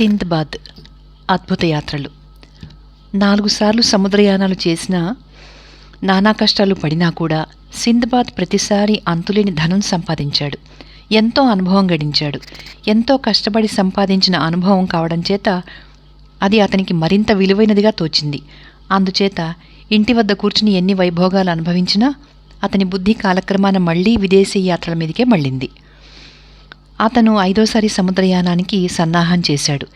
సింద్బాద్ అద్భుత యాత్రలు. 4 సార్లు సముద్రయానాలు చేసినా, నానా కష్టాలు పడినా కూడా సింద్బాద్ ప్రతిసారి అంతులేని ధనం సంపాదించాడు. ఎంతో అనుభవం గడించాడు. ఎంతో కష్టపడి సంపాదించిన అనుభవం కావడం చేత అది అతనికి మరింత విలువైనదిగా తోచింది. అందుచేత ఇంటి వద్ద కూర్చుని ఎన్ని వైభోగాలు అనుభవించినా అతని బుద్ధి కాలక్రమాన మళ్లీ విదేశీ యాత్రల మీదకే మళ్ళింది. అతను 5వసారి సముద్రయానానికి సన్నాహం చేశాడు.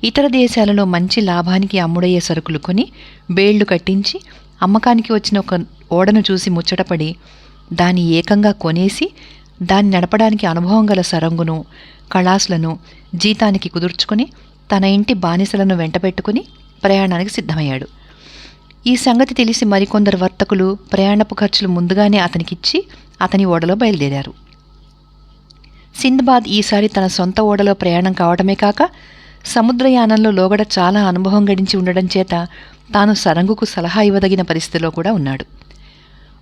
ఇతర దేశాలలో మంచి లాభానికి అమ్ముడయ్యే సరుకులు కొని బేళ్లు కట్టించి అమ్మకానికి వచ్చిన ఒక ఓడను చూసి ముచ్చటపడి దాన్ని ఏకంగా కొనేసి దాన్ని నడపడానికి అనుభవం గల సరంగును కళాసులను జీతానికి కుదుర్చుకుని తన ఇంటి బానిసలను వెంటబెట్టుకుని ప్రయాణానికి సిద్ధమయ్యాడు. ఈ సంగతి తెలిసి మరికొందరు వర్తకులు ప్రయాణపు ఖర్చులు ముందుగానే అతనికిచ్చి అతని ఓడలో బయలుదేరారు. సింద్బాద్ ఈసారి తన సొంత ఓడలో ప్రయాణం కావడమే కాక సముద్రయానంలో లోగడ చాలా అనుభవం గడించి ఉండడం చేత తాను సరంగుకు సలహా ఇవ్వదగిన పరిస్థితిలో కూడా ఉన్నాడు.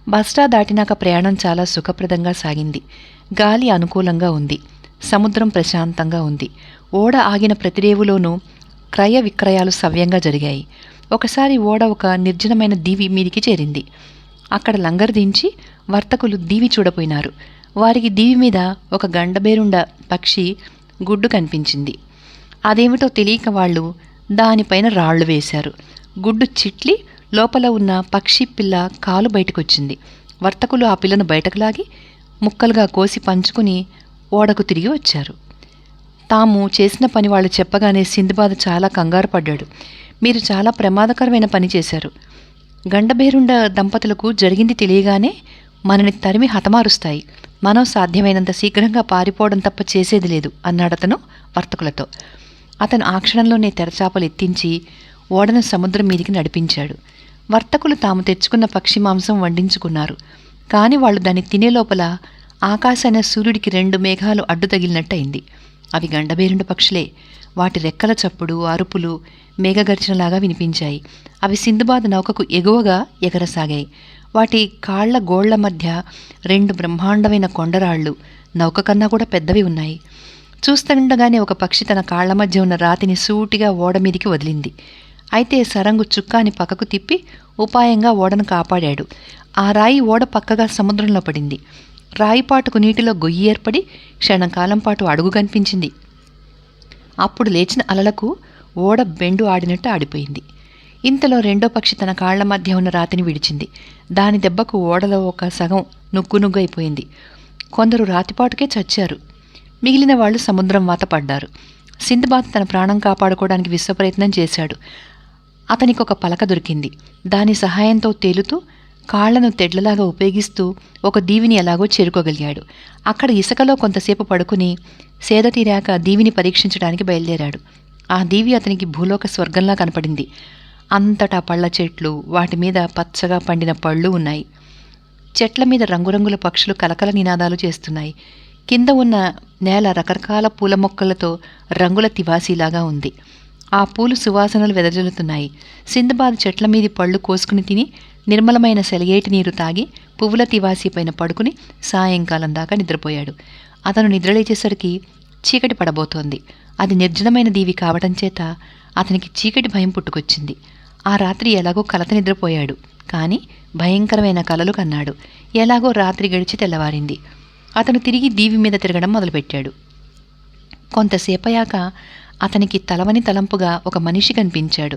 బస్టా దాటినాక ప్రయాణం చాలా సుఖప్రదంగా సాగింది. గాలి అనుకూలంగా ఉంది. సముద్రం ప్రశాంతంగా ఉంది. ఓడ ఆగిన ప్రతిరేవులోనూ క్రయ విక్రయాలు సవ్యంగా జరిగాయి. ఒకసారి ఓడ ఒక నిర్జనమైన దీవి మీదికి చేరింది. అక్కడ లంగరు దించి వర్తకులు దీవి చూడపోయినారు. వారికి దీవి మీద ఒక గండబేరుండ పక్షి గుడ్డు కనిపించింది. అదేమిటో తెలియక వాళ్ళు దానిపైన రాళ్లు వేశారు. గుడ్డు చిట్లి లోపల ఉన్న పక్షి పిల్ల కాలు బయటకొచ్చింది. వర్తకులు ఆ పిల్లను బయటకు లాగి ముక్కలుగా కోసి పంచుకుని ఓడకు తిరిగి వచ్చారు. తాము చేసిన పని వాళ్ళు చెప్పగానే సింద్బాద్ చాలా కంగారు పడ్డాడు. మీరు చాలా ప్రమాదకరమైన పని చేశారు. గండబేరుండ దంపతులకు జరిగింది తెలియగానే మనని తరిమి హతమారుస్తాయి. మనం సాధ్యమైనంత శీఘ్రంగా పారిపోవడం తప్ప చేసేది లేదు అన్నాడతను వర్తకులతో. అతను ఆ క్షణంలోనే తెరచాపలు ఎత్తించి ఓడను సముద్రం మీదికి నడిపించాడు. వర్తకులు తాము తెచ్చుకున్న పక్షి మాంసం వండించుకున్నారు. కాని వాళ్ళు దాన్ని తినే లోపల ఆకాశాన సూర్యుడికి 2 మేఘాలు అడ్డు తగిలినట్టయింది. అవి గండబేరుండ పక్షులే. వాటి రెక్కల చప్పుడు అరుపులు మేఘగర్జనలాగా వినిపించాయి. అవి సింద్బాద్ నౌకకు ఎగువగా ఎగరసాగాయి. వాటి కాళ్ల గోళ్ల మధ్య 2 బ్రహ్మాండమైన కొండరాళ్లు నౌక కన్నా కూడా పెద్దవి ఉన్నాయి. చూస్తుండగానే ఒక పక్షి తన కాళ్ల మధ్య ఉన్న రాతిని సూటిగా ఓడ మీదికి వదిలింది. అయితే సరంగు చుక్కాని పక్కకు తిప్పి ఉపాయంగా ఓడను కాపాడాడు. ఆ రాయి ఓడ పక్కగా సముద్రంలో పడింది. రాయిపాటుకు నీటిలో గొయ్యి ఏర్పడి క్షణకాలం పాటు అడుగు కనిపించింది. అప్పుడు లేచిన అలలకు ఓడ బెండు ఆడినట్టు ఆడిపోయింది. ఇంతలో రెండో పక్షి తన కాళ్ల మధ్య ఉన్న రాతిని విడిచింది. దాని దెబ్బకు ఓడలో ఒక సగం నుగ్గునుగ్గైపోయింది. కొందరు రాతిపాటుకే చచ్చారు. మిగిలిన వాళ్ళు సముద్రం వాత పడ్డారు. సింద్బాద్ తన ప్రాణం కాపాడుకోవడానికి విశ్వప్రయత్నం చేశాడు. అతనికి ఒక పలక దొరికింది. దాని సహాయంతో తేలుతూ కాళ్లను తెడ్లలాగా ఉపయోగిస్తూ ఒక దీవిని ఎలాగో చేరుకోగలిగాడు. అక్కడ ఇసుకలో కొంతసేపు పడుకుని సేద తీరాక దీవిని పరీక్షించడానికి బయలుదేరాడు. ఆ దీవి అతనికి భూలోక స్వర్గంలా కనపడింది. అంతటా పళ్ళ చెట్లు, వాటి మీద పచ్చగా పండిన పళ్ళు ఉన్నాయి. చెట్ల మీద రంగురంగుల పక్షులు కలకల నినాదాలు చేస్తున్నాయి. కింద ఉన్న నేల రకరకాల పూల మొక్కలతో రంగుల తివాసీలాగా ఉంది. ఆ పూలు సువాసనలు వెదజల్లుతున్నాయి. సింద్బాద్ చెట్ల మీది పళ్ళు కోసుకుని తిని నిర్మలమైన సెలయేటి నీరు తాగి పువ్వుల తివాసీ పైన పడుకుని సాయంకాలం దాకా నిద్రపోయాడు. అతను నిద్రలేచేసరికి చీకటి పడబోతోంది. అది నిర్జనమైన దీవి కావటం చేత అతనికి చీకటి భయం పుట్టుకొచ్చింది. ఆ రాత్రి ఎలాగో కలత నిద్రపోయాడు. కానీ భయంకరమైన కలలు కన్నాడు. ఎలాగో రాత్రి గడిచి తెల్లవారింది. అతను తిరిగి దీవి మీద తిరగడం మొదలుపెట్టాడు. కొంతసేపయ్యాక అతనికి తలవని తలంపుగా ఒక మనిషి కనిపించాడు.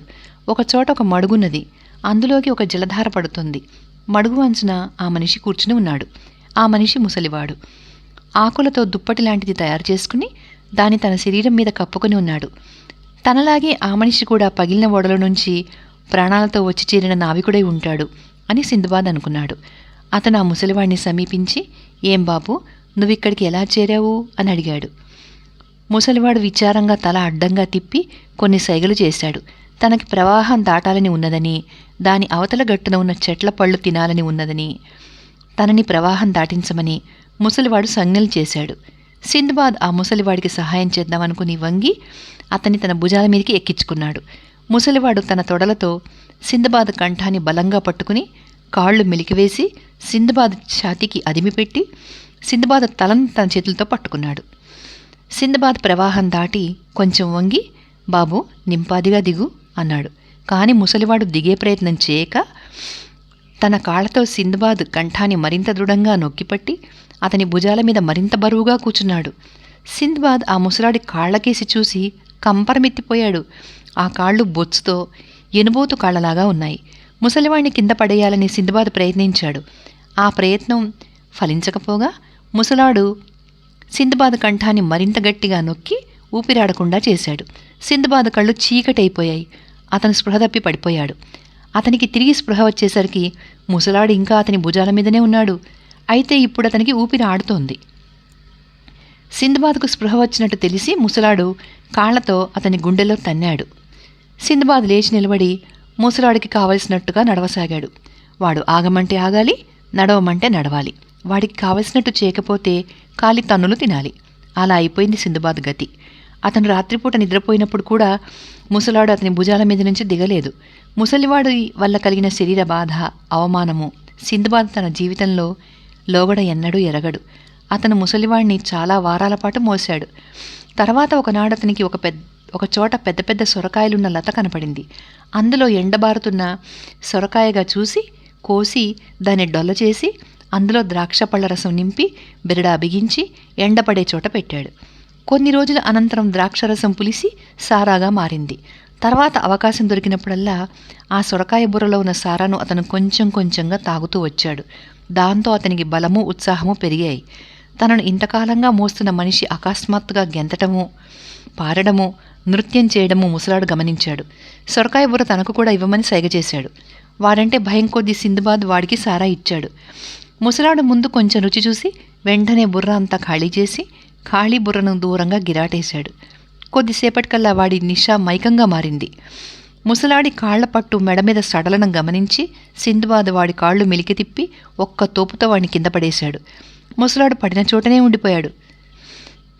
ఒకచోట ఒక మడుగున్నది. అందులోకి ఒక జలధార పడుతుంది. మడుగు అంచున ఆ మనిషి కూర్చుని ఉన్నాడు. ఆ మనిషి ముసలివాడు. ఆకులతో దుప్పటి లాంటిది తయారు చేసుకుని దాన్ని తన శరీరం మీద కప్పుకొని ఉన్నాడు. తనలాగే ఆ మనిషి కూడా పగిలిన ఓడల నుంచి ప్రాణాలతో వచ్చి చేరిన నావికుడై ఉంటాడు అని సింద్బాద్ అనుకున్నాడు. అతను ఆ ముసలివాడిని సమీపించి, ఏం బాబు, నువ్విక్కడికి ఎలా చేరావు అని అడిగాడు. ముసలివాడు విచారంగా తల అడ్డంగా తిప్పి కొన్ని సైగలు చేశాడు. తనకి ప్రవాహం దాటాలని ఉన్నదని, దాని అవతల గట్టున ఉన్న చెట్ల పళ్ళు తినాలని ఉన్నదని, తనని ప్రవాహం దాటించమని ముసలివాడు సంజ్ఞలు చేశాడు. సింద్బాద్ ఆ ముసలివాడికి సహాయం చేద్దామనుకుని వంగి అతన్ని తన భుజాల మీదకి ఎక్కించుకున్నాడు. ముసలివాడు తన తొడలతో సింద్బాద్ కంఠాన్ని బలంగా పట్టుకుని కాళ్లు మెలికివేసి సింద్బాద్ ఛాతీకి అదిమిపెట్టి సింద్బాద్ తలను తన చేతులతో పట్టుకున్నాడు. సింద్బాద్ ప్రవాహం దాటి కొంచెం వంగి బాబు నింపాదిగా దిగు అన్నాడు. కాని ముసలివాడు దిగే ప్రయత్నం చేయక తన కాళ్లతో సింద్బాద్ కంఠాన్ని మరింత దృఢంగా నొక్కిపట్టి అతని భుజాల మీద మరింత బరువుగా కూర్చున్నాడు. సింద్బాద్ ఆ ముసలాడి కాళ్లకేసి చూసి కంపరమెత్తిపోయాడు. ఆ కాళ్ళు బొచ్చుతో ఎనుబోతు కాళ్లలాగా ఉన్నాయి. ముసలివాణ్ణి కింద పడేయాలని సింద్బాద్ ప్రయత్నించాడు. ఆ ప్రయత్నం ఫలించకపోగా ముసలాడు సింద్బాద్ కంఠాన్ని మరింత గట్టిగా నొక్కి ఊపిరాడకుండా చేశాడు. సింద్బాద్ కళ్ళు చీకటైపోయాయి. అతను స్పృహ తప్పి పడిపోయాడు. అతనికి తిరిగి స్పృహ వచ్చేసరికి ముసలాడు ఇంకా అతని భుజాల మీదనే ఉన్నాడు. అయితే ఇప్పుడు అతనికి ఊపిరి ఆడుతోంది. సింద్బాద్కు స్పృహ వచ్చినట్టు తెలిసి ముసలాడు కాళ్లతో అతని గుండెలో తన్నాడు. సింద్బాద్ లేచి నిలబడి ముసలాడికి కావలసినట్టుగా నడవసాగాడు. వాడు ఆగమంటే ఆగాలి, నడవమంటే నడవాలి. వాడికి కావలసినట్టు చేయకపోతే కాలి తన్నులు తినాలి. అలా అయిపోయింది సింద్బాద్ గతి. అతను రాత్రిపూట నిద్రపోయినప్పుడు కూడా ముసలాడు అతని భుజాల మీద నుంచి దిగలేదు. ముసలివాడి వల్ల కలిగిన శరీర బాధ, అవమానము సింద్బాద్ తన జీవితంలో లోగడ ఎన్నడూ ఎరగడు. అతను ముసలివాడిని చాలా వారాల పాటు మోశాడు. తర్వాత ఒకనాడు అతనికి ఒక చోట పెద్ద పెద్ద సొరకాయలున్న లత కనపడింది. అందులో ఎండబారుతున్న సొరకాయగా చూసి కోసి దాన్ని డొల్ల చేసి అందులో ద్రాక్ష పళ్ళ రసం నింపి బెరడా బిగించి ఎండపడే చోట పెట్టాడు. కొన్ని రోజుల అనంతరం ద్రాక్షరసం పులిసి సారాగా మారింది. తర్వాత అవకాశం దొరికినప్పుడల్లా ఆ సొరకాయ బుర్రలో ఉన్న సారాను అతను కొంచెం కొంచెంగా తాగుతూ వచ్చాడు. దాంతో అతనికి బలము, ఉత్సాహము పెరిగాయి. తనను ఇంతకాలంగా మోస్తున్న మనిషి అకస్మాత్తుగా గెంతటము, పారడము, నృత్యం చేయడము ముసలాడు గమనించాడు. సొరకాయ బుర్ర తనకు కూడా ఇవ్వమని సైగ చేశాడు. వాడంటే భయం కొద్దీ సింద్బాద్ వాడికి సారా ఇచ్చాడు. ముసలాడు ముందు కొంచెం రుచి చూసి వెంటనే బుర్ర అంతా ఖాళీ చేసి ఖాళీ బుర్రను దూరంగా గిరాటేశాడు. కొద్దిసేపటికల్లా వాడి నిషా మైకంగా మారింది. ముసలాడి కాళ్ల పట్టు మెడ మీద సడలనం గమనించి సింద్బాద్ వాడి కాళ్ళు మెలికి తిప్పి ఒక్క తోపుతో వాడిని కింద పడేశాడు. ముసలాడు పడిన చోటనే ఉండిపోయాడు.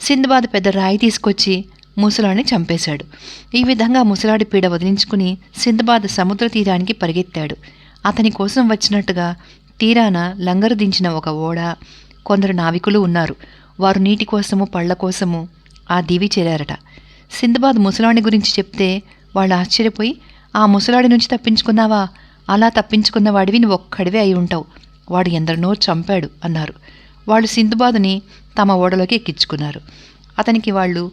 సింద్బాద్ పెద్ద రాయి తీసుకొచ్చి ముసలాడిని చంపేశాడు. ఈ విధంగా ముసలాడి పీడ వదిలించుకుని సింద్బాద్ సముద్ర తీరానికి పరిగెత్తాడు. అతని కోసం వచ్చినట్టుగా తీరాన లంగరు దించిన ఒక ఓడ, కొందరు నావికులు ఉన్నారు. వారు నీటి కోసము పళ్ల కోసము ఆ దీవి చేరారట. సింద్బాద్ ముసలాడి గురించి చెప్తే వాళ్ళు ఆశ్చర్యపోయి, ఆ ముసలాడి నుంచి తప్పించుకున్నావా? అలా తప్పించుకున్న వాడివి నువ్వు ఒక్కడివే అయి ఉంటావు. వాడు ఎందరినో చంపాడు అన్నారు. వాళ్ళు సింద్బాదుని తమ ఓడలోకి ఎక్కించుకున్నారు. అతనికి వాళ్ళు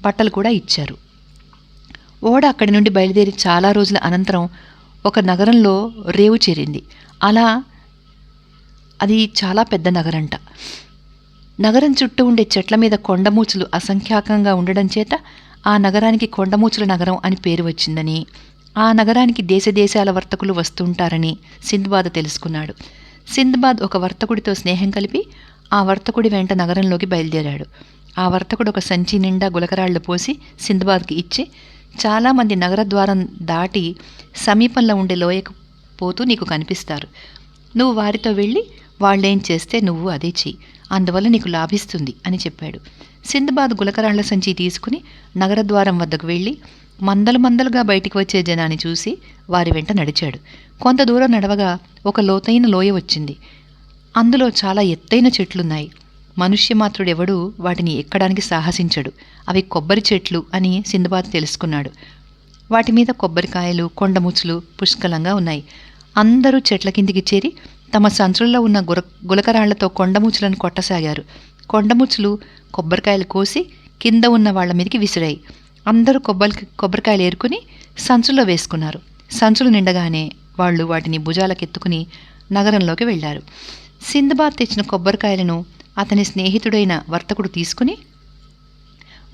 బట్టలు కూడా ఇచ్చారు. ఓడ అక్కడి నుండి బయలుదేరి చాలా రోజుల అనంతరం ఒక నగరంలో రేవు చేరింది. అలా అది చాలా పెద్ద నగరంట. నగరం చుట్టూ ఉండే చెట్ల మీద కొండమూచులు అసంఖ్యాకంగా ఉండడం చేత ఆ నగరానికి కొండమూచుల నగరం అని పేరు వచ్చిందని, ఆ నగరానికి దేశదేశాల వర్తకులు వస్తుంటారని సింద్బాద్ తెలుసుకున్నాడు. సింద్బాద్ ఒక వర్తకుడితో స్నేహం కలిపి ఆ వర్తకుడి వెంట నగరంలోకి బయలుదేరాడు. ఆ వర్తకుడు ఒక సంచి నిండా గులకరాళ్లు పోసి సింద్బాద్కి ఇచ్చి, చాలామంది నగర ద్వారం దాటి సమీపంలో ఉండే లోయకు పోతూ నీకు కనిపిస్తారు. నువ్వు వారితో వెళ్ళి వాళ్ళేం చేస్తే నువ్వు అదే చెయ్యి, అందువల్ల నీకు లాభిస్తుంది అని చెప్పాడు. సింద్బాద్ గులకరాళ్ల సంచి తీసుకుని నగరద్వారం వద్దకు వెళ్ళి మందలు మందలుగా బయటికి వచ్చే జనాన్ని చూసి వారి వెంట నడిచాడు. కొంత దూరం నడవగా ఒక లోతైన లోయ వచ్చింది. అందులో చాలా ఎత్తైన చెట్లున్నాయి. మనుష్యమాత్రుడెవడూ వాటిని ఎక్కడానికి సాహసించడు. అవి కొబ్బరి చెట్లు అని సింద్బాద్ తెలుసుకున్నాడు. వాటి మీద కొబ్బరికాయలు, కొండముచ్చులు పుష్కలంగా ఉన్నాయి. అందరూ చెట్ల కిందికి చేరి తమ సంచుల్లో ఉన్న గులకరాళ్లతో కొండముచ్చులను కొట్టసాగారు. కొండముచ్చులు కొబ్బరికాయలు కోసి కింద ఉన్న వాళ్ల మీదకి విసిరాయి. అందరూ కొబ్బరికాయలు ఏరుకుని సంచుల్లో వేసుకున్నారు. సంచులు నిండగానే వాళ్ళు వాటిని భుజాలకెత్తుకుని నగరంలోకి వెళ్లారు. సింద్బాద్ తెచ్చిన కొబ్బరికాయలను అతని స్నేహితుడైన వర్తకుడు తీసుకుని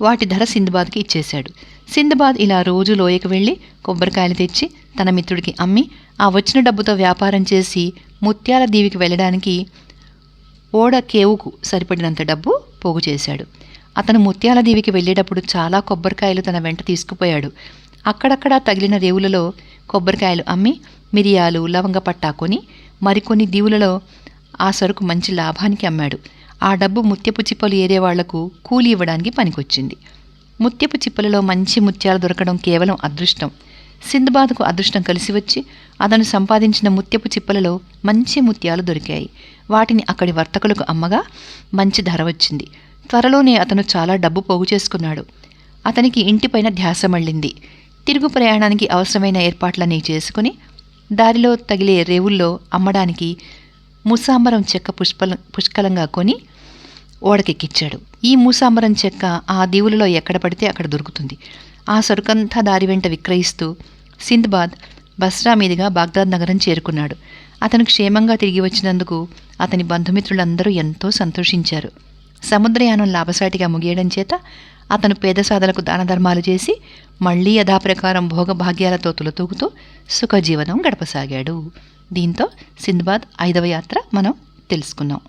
వాటి ధర సింద్బాద్కి ఇచ్చేశాడు. సింద్బాద్ ఇలా రోజు లోయకు వెళ్ళి కొబ్బరికాయలు తెచ్చి తన మిత్రుడికి అమ్మి ఆ వచ్చిన డబ్బుతో వ్యాపారం చేసి ముత్యాల దీవికి వెళ్ళడానికి ఓడ కేవుకు సరిపడినంత డబ్బు పోగు చేశాడు. అతను ముత్యాల దీవికి వెళ్ళేటప్పుడు చాలా కొబ్బరికాయలు తన వెంట తీసుకుపోయాడు. అక్కడక్కడా తగిలిన రేవులలో కొబ్బరికాయలు అమ్మి మిరియాలు, లవంగ పట్టా కొని మరికొన్ని దీవులలో ఆ సరుకు మంచి లాభానికి అమ్మాడు. ఆ డబ్బు ముత్యపు చిప్పలు ఏరే వాళ్లకు కూలి ఇవ్వడానికి పనికొచ్చింది. ముత్యపు చిప్పలలో మంచి ముత్యాలు దొరకడం కేవలం అదృష్టం. సింద్బాద్కు అదృష్టం కలిసి వచ్చి అతను సంపాదించిన ముత్యపు చిప్పలలో మంచి ముత్యాలు దొరికాయి. వాటిని అక్కడి వర్తకులకు అమ్మగా మంచి ధర వచ్చింది. త్వరలోనే అతను చాలా డబ్బు పోగు చేసుకున్నాడు. అతనికి ఇంటిపైన ధ్యాస మళ్ళింది. తిరుగు ప్రయాణానికి అవసరమైన ఏర్పాట్లన్నీ చేసుకుని దారిలో తగిలే రేవుల్లో అమ్మడానికి మూసాంబరం చెక్క పుష్కలంగా కొని ఓడకెక్కించాడు. ఈ మూసాంబరం చెక్క ఆ దీవులలో ఎక్కడ పడితే అక్కడ దొరుకుతుంది. ఆ సరుకంతా దారి వెంట విక్రయిస్తూ సింద్బాద్ బస్రా మీదుగా బాగ్దాద్ నగరం చేరుకున్నాడు. అతను క్షేమంగా తిరిగి వచ్చినందుకు అతని బంధుమిత్రులందరూ ఎంతో సంతోషించారు. సముద్రయానం లాభసాటిగా ముగియడం చేత అతను పేదసాదలకు దానధర్మాలు చేసి మళ్లీ యథాప్రకారం భోగభాగ్యాలతో తులతూగుతూ సుఖజీవనం గడపసాగాడు. దీంతో సింద్బాద్ 5వ యాత్ర మనం తెలుసుకున్నాం.